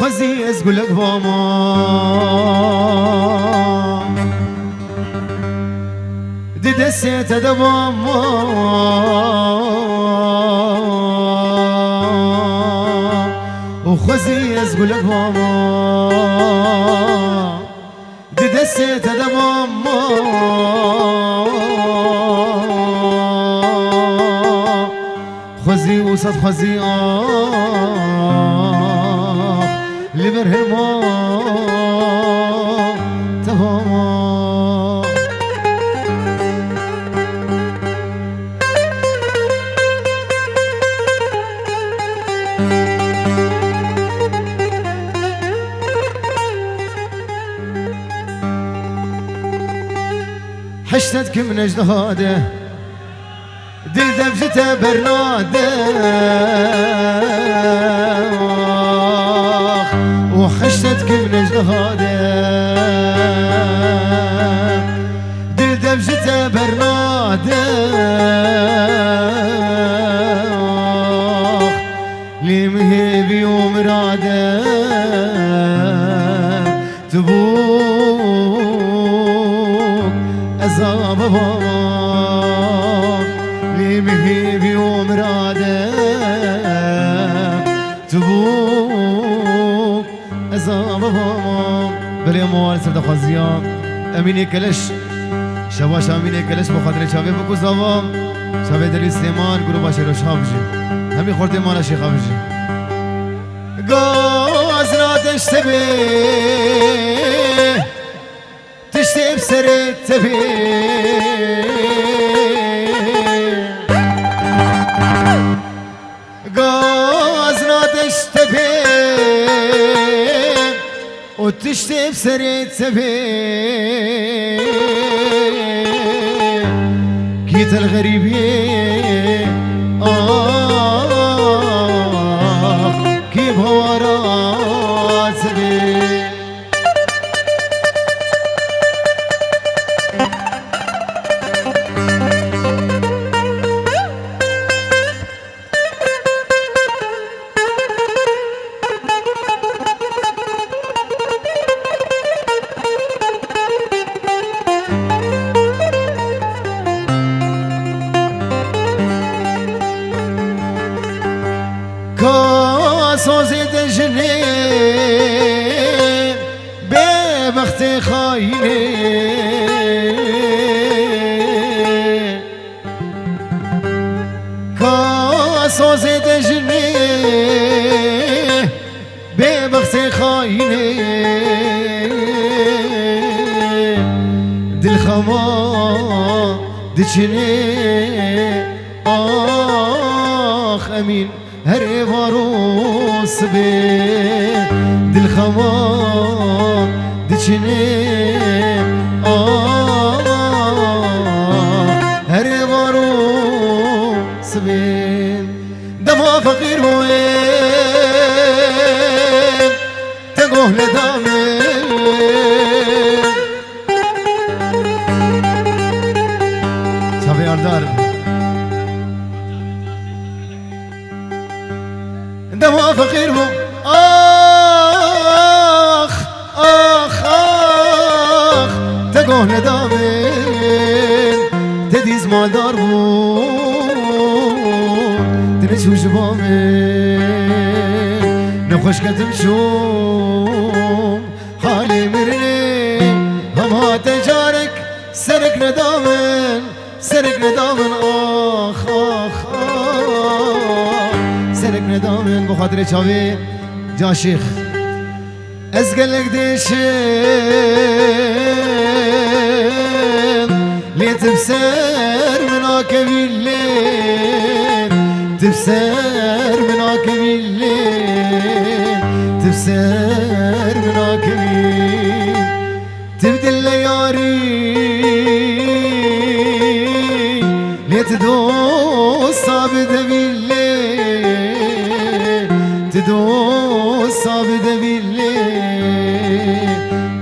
خوزی از گلک واما دی دست دواما و خوزی از گلک واما دی دست دواما خوزی و صد خوزی لبر هما تفاما حشتت كم نجدهاده دل دفجته برناده وحشتت كم نجدهاده دل دفجته برناده لي مهيبي ومراده تبوك أزاب بابا لي مهيبي ومراده تبوك أزاب بابا بلي موال سرد خوزيام أميني كلش شواش أميني كلش بخاطر شابي بكو زاوا شابي دلي سليمان قلوبا شيرو شابجي همي خورتي مالا شيخ أبجي غازنا تشتبه تشتب سرت تبي غازنا تشتبه وتشتب سرت تبي كيت الغريبية كيف هو راسبي كاسوزي دجني ببخت خايني كاسوزي دجني ببخت خايني دل خما دجني آخ أمين هر واروس به دل خما دچنه هر واروس به دما فقیر بوه تگوه لدامه شبه اردار دما فقير بو آخ آخ آخ تقوه ندامن تديز مالدار بو تنشو جبامن نخوش كتم شوم حالي مرني هما تجارك سرك ندامن سرك ندامن آخ آخ آخ سرك ندامن بخاطر چاوي جا شيخ ازقلك ديشم لي تبسر مناك بالليل تبسر مناك بالليل تبسر مناك بالليل تبدل لياري لي تدوس صابد بالليل تدوس صابد بالليل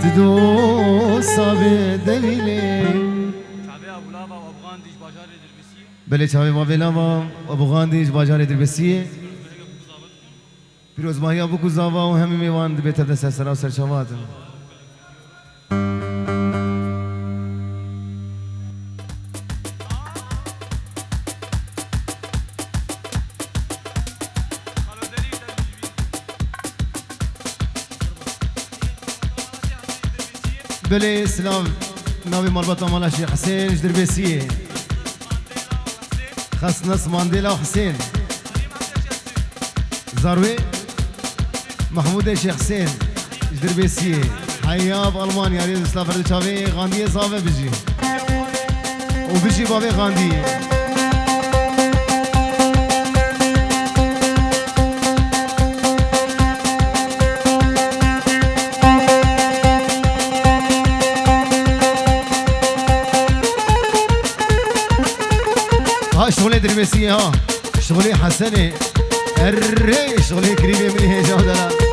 تدوس صابد بالليل بله چاوی ما بلام ابو غاندیج باجار دربسیه پیروزماهی بکو زاوا و همه میوان دبیت دست سر و سرچواتن بله سلام ناوی مربوط مالا شیخ حسین جدربیسیه خاص ناس مانديلا وحسين زاروي محمود شيخ حسين جدربيسية حياب ألمانيا ريد سلافر دشافي غاندية صافي بيجي وبيجي بابي غاندية شغلي دربيسية ها شغلي حسني الري شغلي كريمي من هي جودة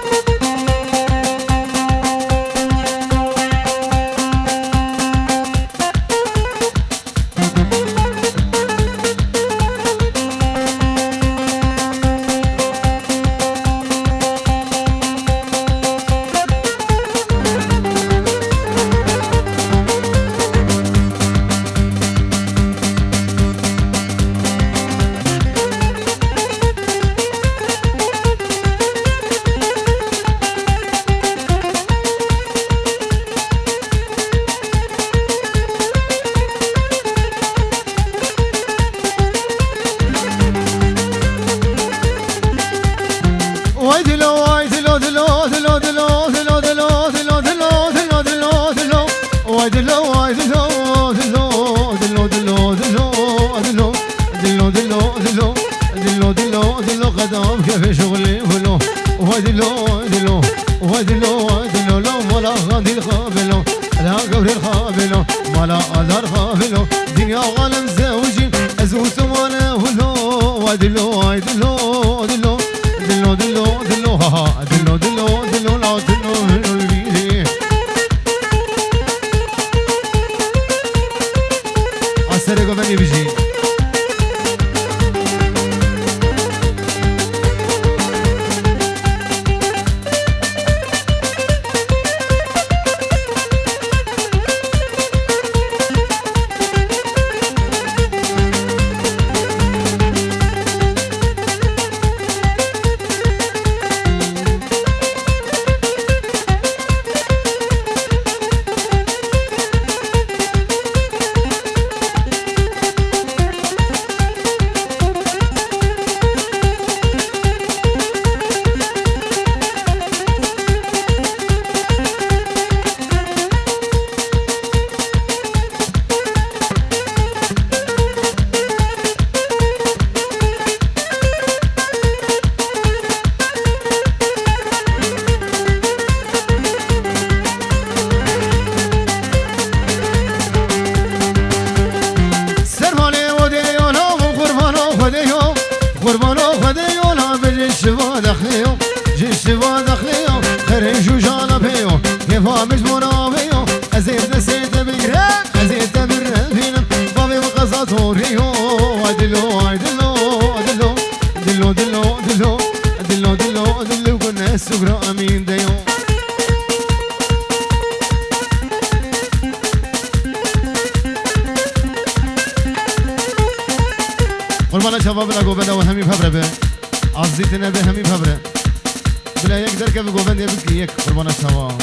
قربان شباب لا گوبنده و همی پبره به عزیت نبه همی پبره بلا یک درکه به گوبنده بکی یک قربان شباب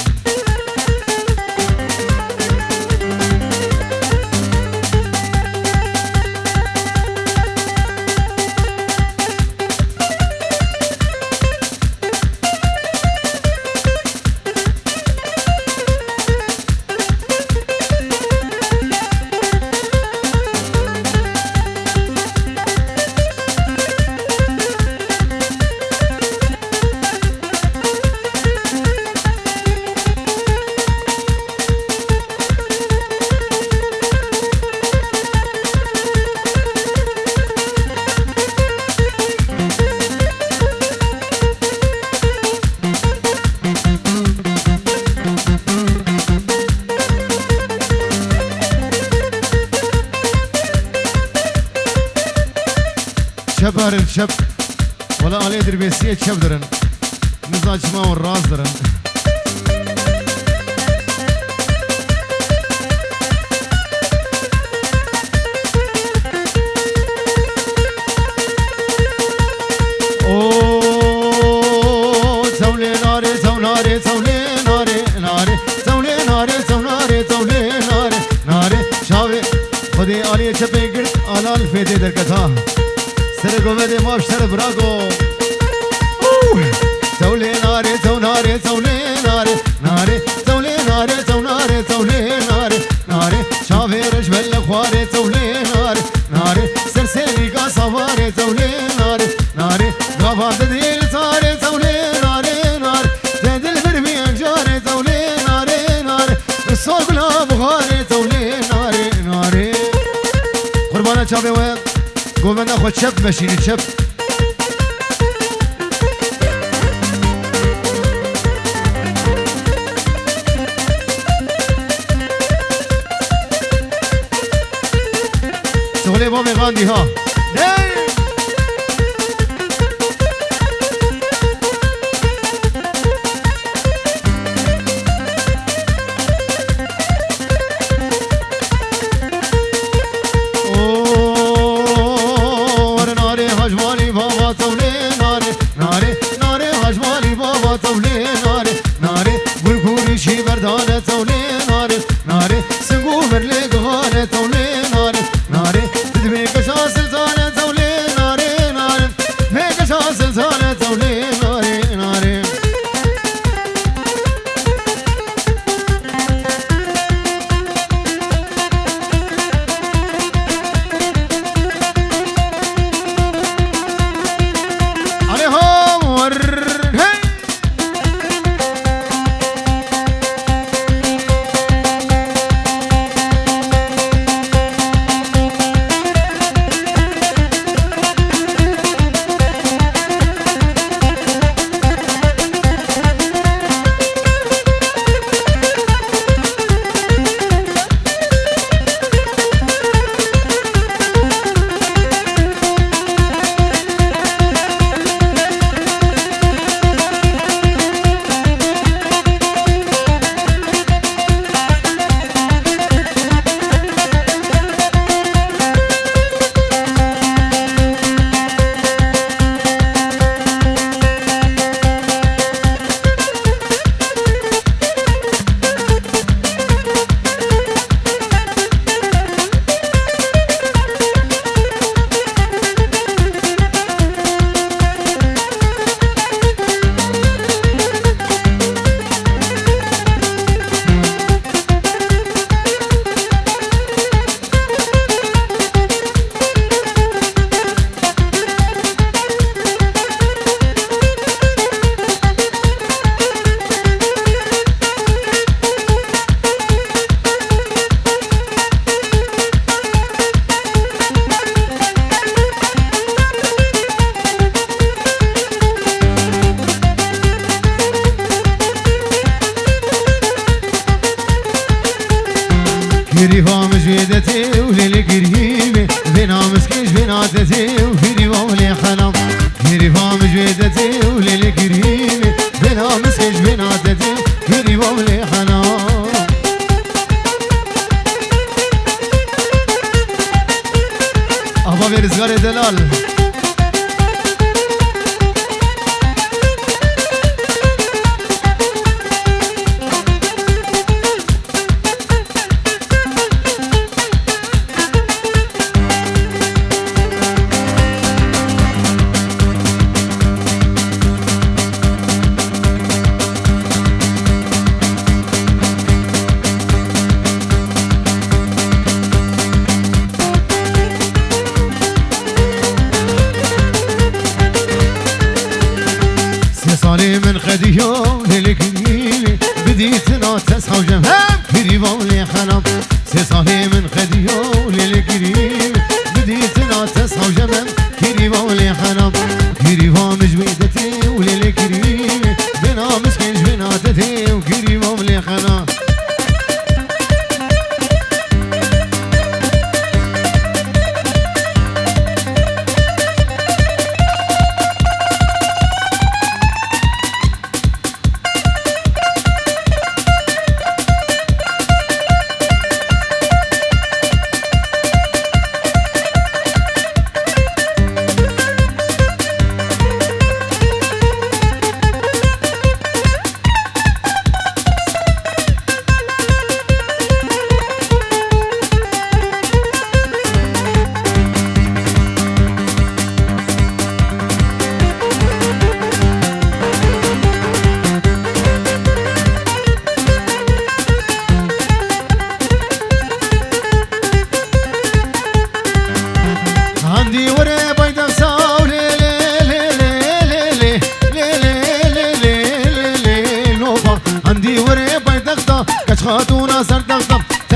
شب هارن شب ولا علي دربيسية شب درن نزاچما و راز دارن خودی آلی چپه گرد آلال فیده در کتا سر گومده ماف سر براگو توله ناره توناره توله ناره ناره توله ناره توناره توله ناره ناره شاوه رش بل خواره توله ناره ناره سر سری کا سواره توله ناره ناره غابات دل تاره توله ناره ناره دل برمی انجاره توله ناره ناره صوب لا بخاره توله ناره ناره قربانا چاوه و گومنده خود چپ بشینی چپ شغله با میغاندی ها گریوام جویدتی و لیل گریوی بینام اسکش بیناتتی و گریوام لی خنم گریوام جویدتی و لیل گریوی بینام اسکش بیناتتی گریوام لی خنم آبا برزگار دلال من خديهم للكنيلي بديت ناتس حوجم كريبا ولي خنم سيصالي من خديهم للكنيلي بديت ناتس حوجم كريبا ولي خنم كريبا مجويدتي وللكنيلي بنا مسكن جبناتتي وكريبا ولي خنم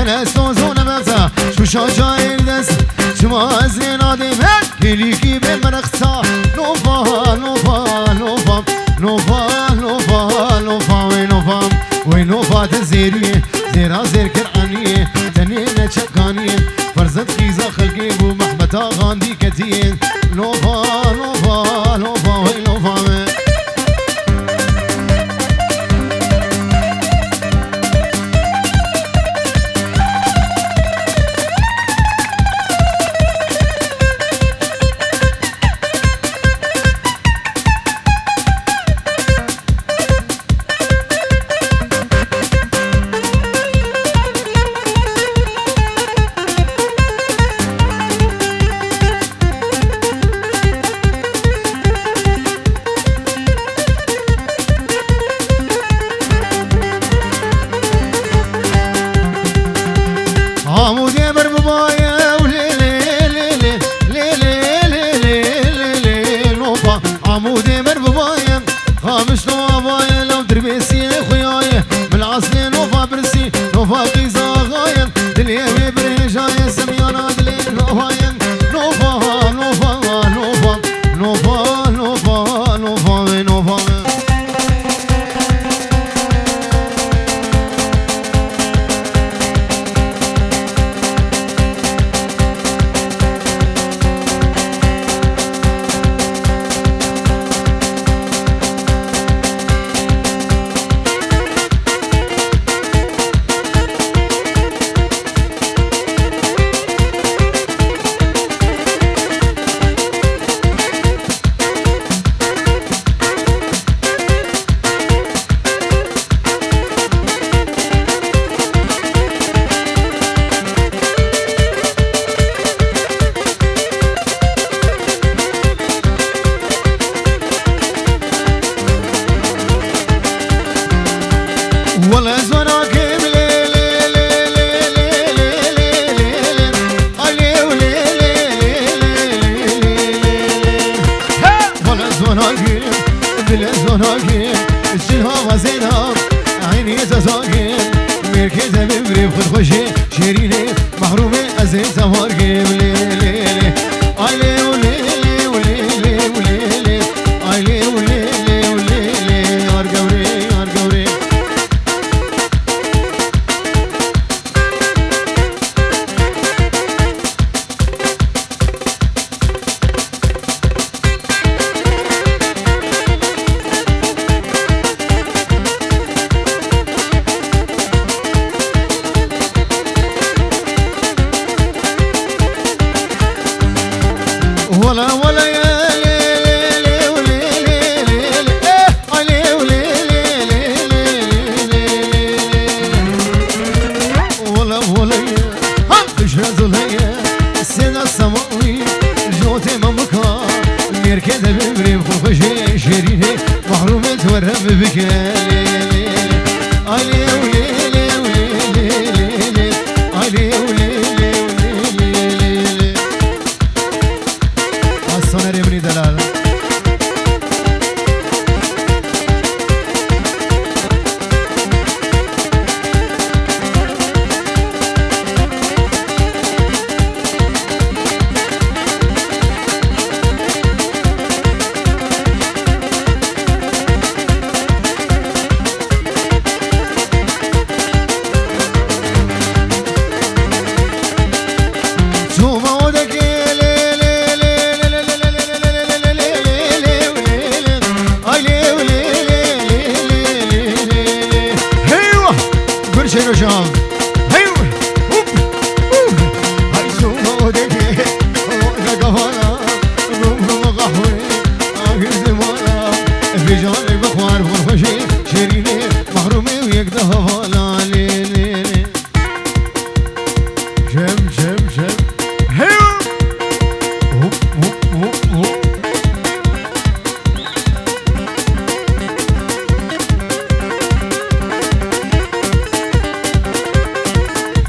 ولا استوزون مبتا شو شاجاير دست شما ازين آدم كليكي بمرخصا نوفا نوفا نوفا نوفا نوفا نوفا وينوفا وينوفا تزيري زيرا زير كرانية تنين تشكانية فرزت خيزا خلقي بو محمتا غاندي كتين نوفا نوفا نوفا وينوفا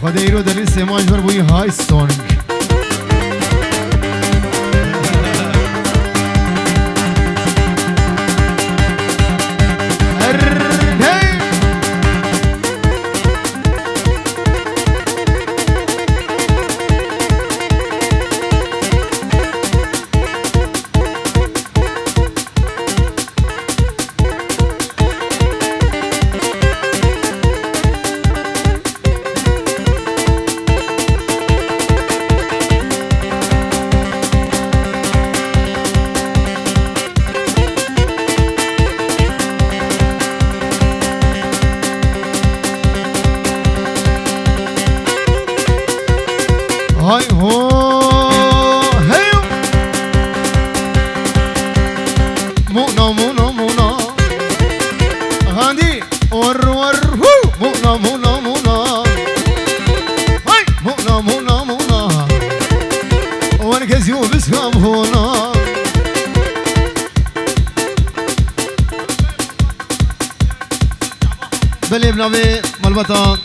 خدایرو در این سماج بر بوی های سونگ مونا مونا مونا غاندي ور ور هو مونا مونا مونا هاي مونا مونا مونا ونكزيو بسكام هونا بلي بنامي مالبطا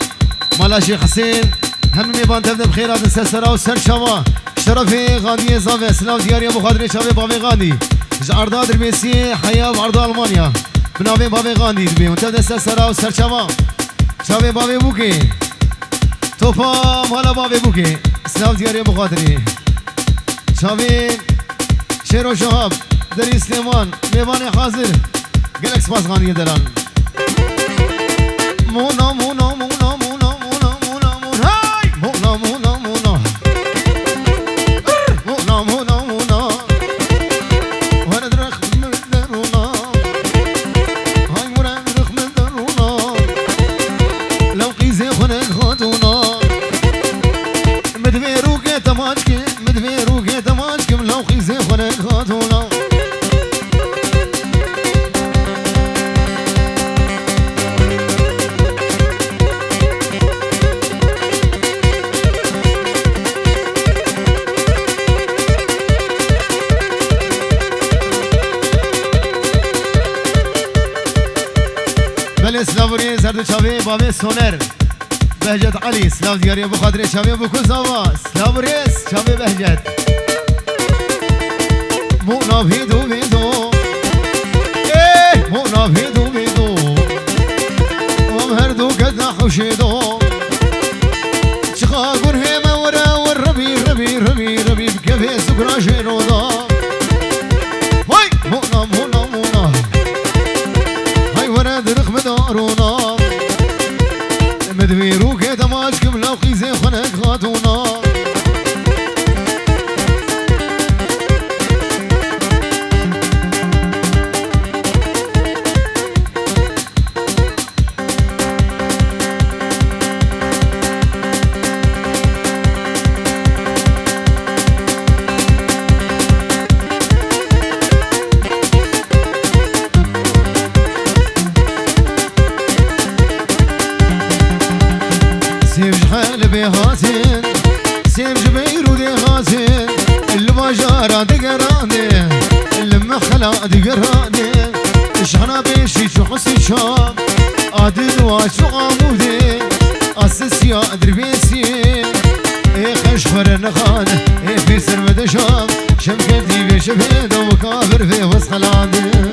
مالا شيخ حسين هم ميبان تبدا بخيرات السلسلة والسر شوا شرفي غادي زافي سلاو دياري ابو خاطري شافي بابي غادي جعرضا دربيسي حيا بعرض المانيا بنامي بابي غادي دبي وتبدا السلسلة والسر شوا شافي بابي بوكي توفا مالا بابي بوكي سلاو دياري ابو خاطري شافي شيرو شهاب دري سليمان ميباني حاضر قالك سباس غادي دلال مونا مونا مونا مونا مونا مونا مونا هاي مونا مونا مونا مونا مونا مونا ورد رخ من درونا هاي ورد رخ من درونا لو قيزي خنق خاتونا مدفيرو كي تماجكي مدفيرو كي تماجكم لو قيزي خنق خاتونا سلاوري زردو شاوي بابي سونر بهجت علي سلاو دياري ابو خاطري شاوي ابو كوزاوا سلاوري شاوي بهجت مونا بيدو بيدو ايه مونا بيدو بيدو ومهردو كدنا حوشيدو شخاقون هيما ورا والربي ربي ربي ربي بكفي سكرا شيرودا هاي مونا مونا مونا هاي ورا درخ بدارونا مدويرو كي تماشكم لو قيزي خنق خاتونا هاتين سيم جبيرو دي هاتين المجارة دقراني المخلا دقراني شحنا بيشي شو حسي شام عادل واشو عمودي اسسيا دربيسي اي خش فرن خان اي في سرمد شام شمكتي بشبهد وكافر في وسخ العادي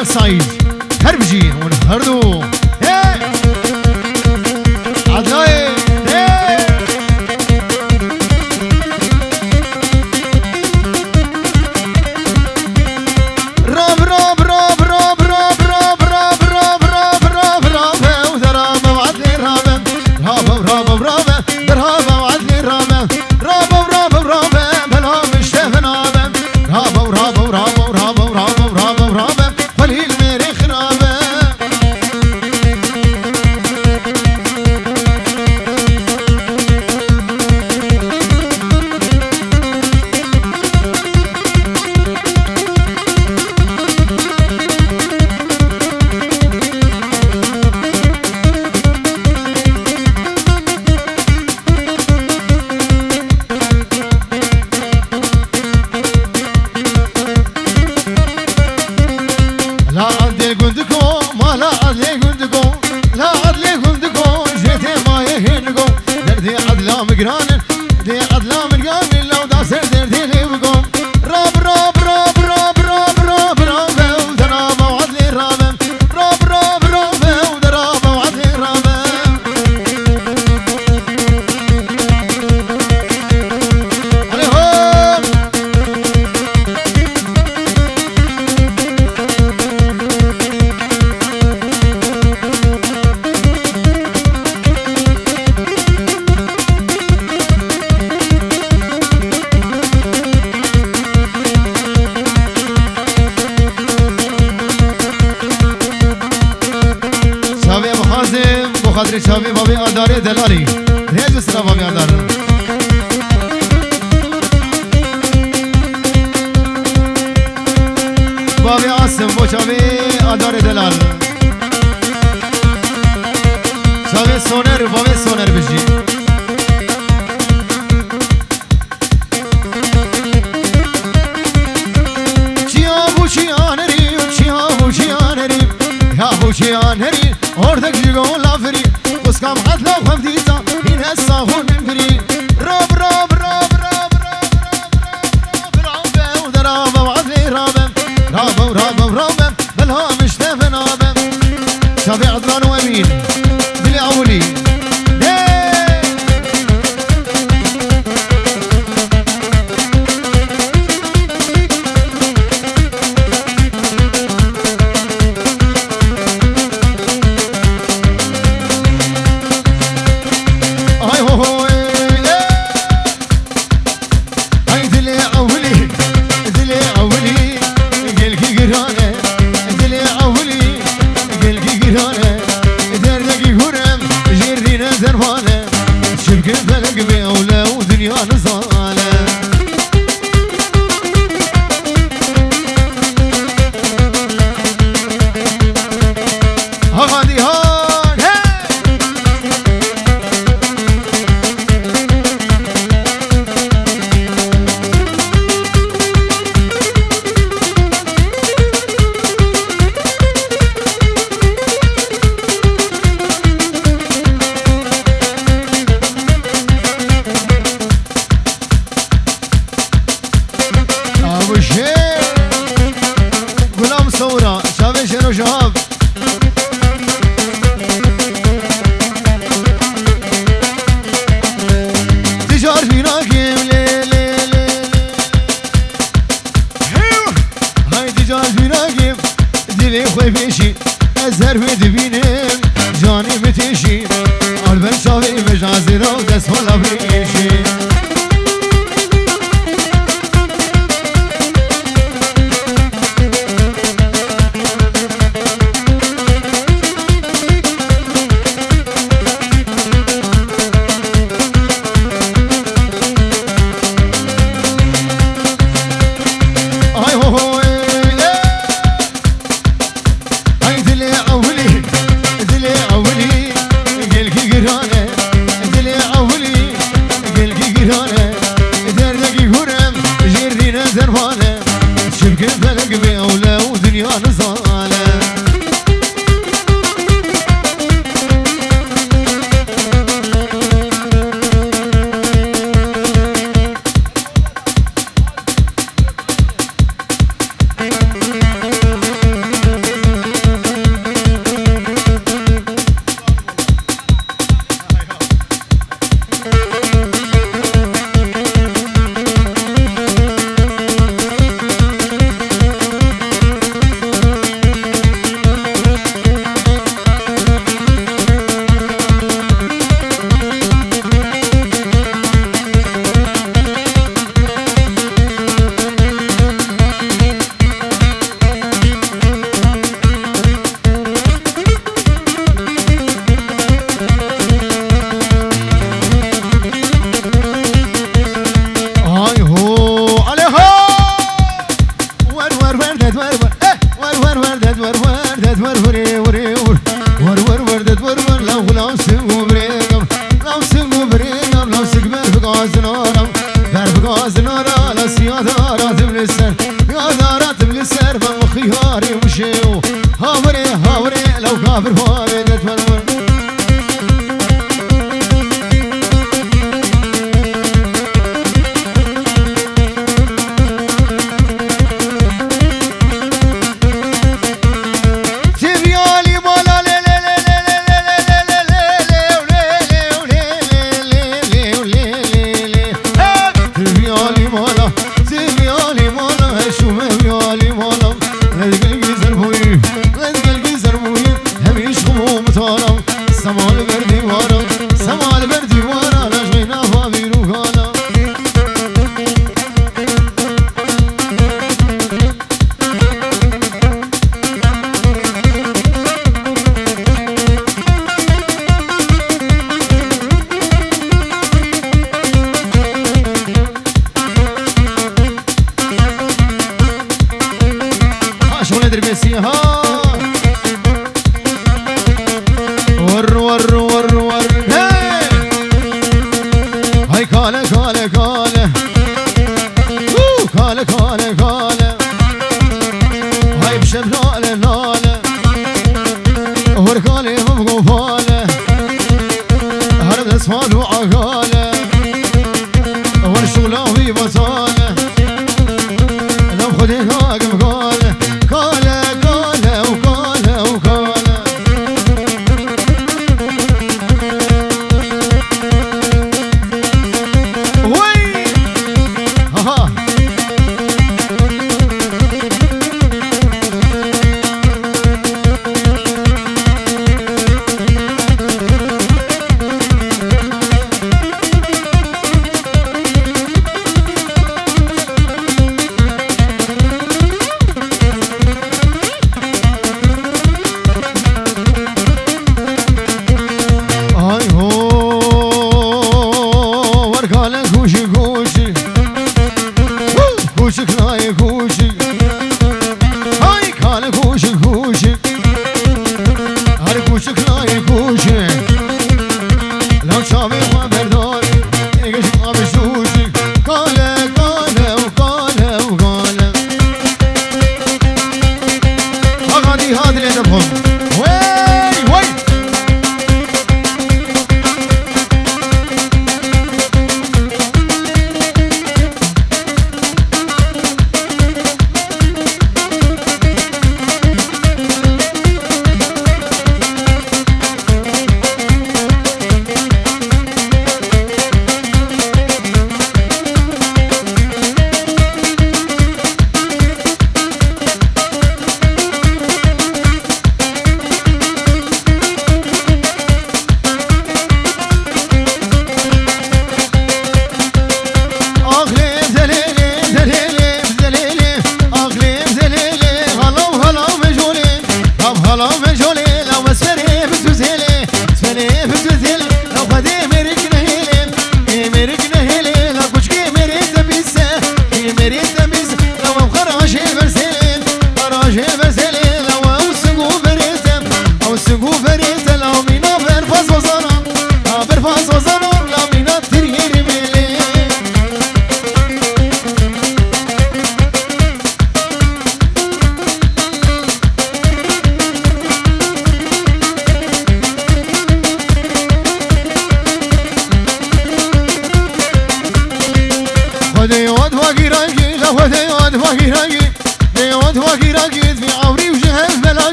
يا سعيد هربجي ونهردو عدلاي راب راب راب راب راب راب راب راب راب راب راب ودراب وعدلي راب راب راب راب دراب وعدلي راب راب راب راب بلا مش تفناب راب راب راب راب راب راب راب قليل ميري خراب مقران دي عدلا من قامي لو دا سر دردي لي بقوم راب راب راب راب راب راب راب ودراب وعدلي راب راب راب راب ودراب وعدلي راب عليهم خاطر شابي بابي آداري دلالي ريج بسرا بابي آدار بابي عاصم بو شابي آداري دلال شابي سونر بابي سونر بجي چيا بو چيانري چيا بو چيانري يا بو چيانري اوردك جيغو لافري وسكام حتلا وخمديتا هين هسا هون منفري راب راب راب راب راب راب راب راب ودراب وعدلي راب راب راب راب بلها مش تفناب شابي عدنان وامين بلي عولي Gel نفسك برفقاز نارم برفقاز نارا لسيا دارات بلسر يا دارات بلسر بمخياري وشيو هاوري هاوري لو كافر فاري نتمنون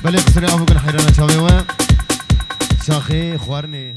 بله بسری آفو کن حیرانه چاوه و شاخه خوارنه